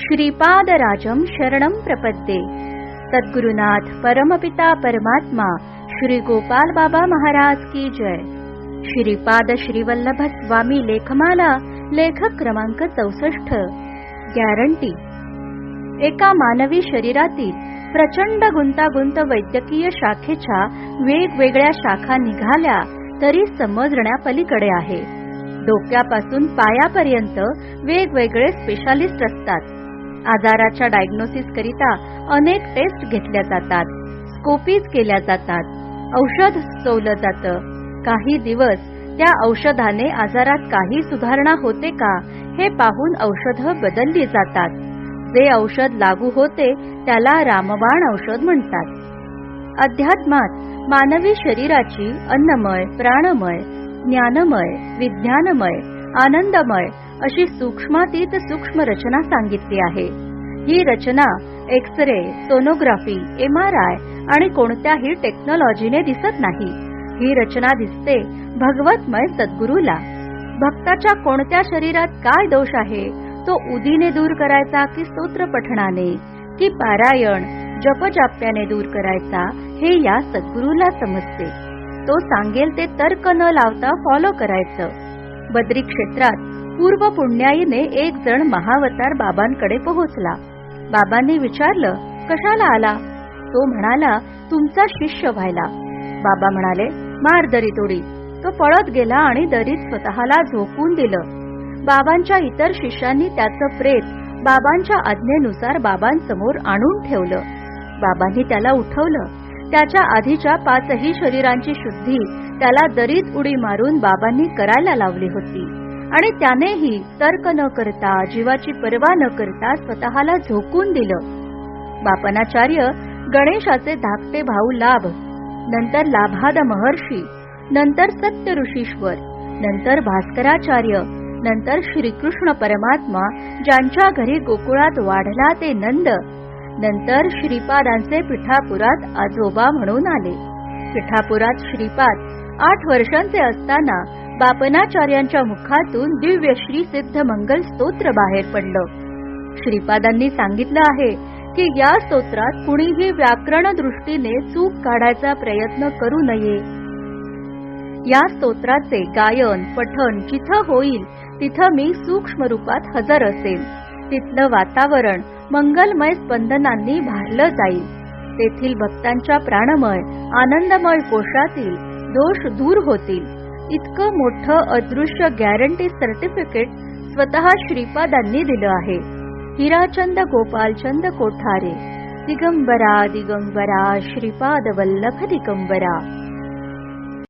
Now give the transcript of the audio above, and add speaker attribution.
Speaker 1: श्रीपादराजं शरणं प्रपद्ये। सद्गुरुनाथ परमपिता परमात्मा श्री गोपाल बाबा महाराज की जय। श्रीपाद श्रीवल्लभ स्वामी लेखमाला लेखक क्रमांक 64। गॅरंटी। एका मानवी शरीरातील प्रचंड गुंतागुंत वैद्यकीय शाखेच्या वेगवेगळ्या शाखा निघाल्या तरी समजण्यापलीकडे आहे। डोक्यापासून पायापर्यंत वेगवेगळे स्पेशालिस्ट असतात। आजाराच्या डायग्नोसिस करिता अनेक टेस्ट घेतल्या जातात, स्कोपीज केल्या जातात, औषध सुचवलं जातं। काही दिवस त्या औषधाने आजारात काही सुधारणा होते का हे पाहून औषधं बदलली जातात। जे औषध लागू होते त्याला रामबाण औषध म्हणतात। अध्यात्मात मानवी शरीराची अन्नमय, प्राणमय, ज्ञानमय, विज्ञानमय, आनंदमय अशी सूक्ष्मातीत सूक्ष्म रचना सांगितली आहे। ही रचना एक्स-रे, सोनोग्राफी, MRI आणि कोणत्याही टेक्नॉलॉजीने दिसत नाही। ही रचना दिसते भगवतमय सद्गुरूला। भक्ताच्या कोणत्या शरीरात काय दोष आहे तो उदीने दूर करायचा की स्तोत्र पठणाने की पारायण जपजाप्याने दूर करायचा हे या सद्गुरूला समजते। तो सांगेल ते तर्क न लावता फॉलो करायचं। बद्री क्षेत्रात पूर्व पुण्याईने एक जण महावतार बाबांकडे पोहोचला। बाबांनी विचारलं, कशाला आला? तो म्हणाला, तुमचा शिष्य व्हायला। बाबा म्हणाले, मार दरी तोडी। तो पळत गेला आणि दरीत स्वतःला झोकून दिलं। बाबांच्या इतर शिष्यांनी त्याचं प्रेत बाबांच्या आज्ञेनुसार बाबांसमोर आणून ठेवलं। बाबांनी त्याला उठवलं। त्याच्या आधीच्या 5ही शरीरांची शुद्धी त्याला दरीत उडी मारून बाबांनी करायला लावली होती आणि त्यानेही तर्क न करता, जीवाची पर्वा न करता स्वतःला झोकून दिलं। बापनाचार्य गणेशाचे धाकटे भाऊ लाभ, नंतर लाभाद महर्षी, नंतर सत्य ऋषीश्वर, नंतर भास्कराचार्य, नंतर श्रीकृष्ण परमात्मा ज्यांच्या घरी गोकुळात वाढला ते नंद, नंतर श्रीपादांचे पिठापुरात आजोबा म्हणून आले। पिठापुरात श्रीपाद 8 वर्षांचे असताना बापनाचार्यांच्या मुखातून दिव्य श्री सिद्ध मंगल स्तोत्र बाहेर पडलं। श्रीपादांनी सांगितलं आहे की या स्तोत्रात कुणीही व्याकरण दृष्टीने चूक काढायचा प्रयत्न करू नये। या स्तोत्राचे गायन पठण जिथं होईल तिथं मी सूक्ष्म रूपात हजर असेल। तिथलं वातावरण मंगलमय स्पंदनांनी भारलं जाईल। तेथील भक्तांच्या प्राणमय आनंदमय कोशातील दोष दूर होतील। इतकं मोठं अदृश्य गॅरंटी सर्टिफिकेट स्वतः श्रीपादांनी दिलं आहे। हिराचंद गोपालचंद कोठारे, दिगंबरा दिगंबरा श्रीपाद वल्लभ दिगंबरा।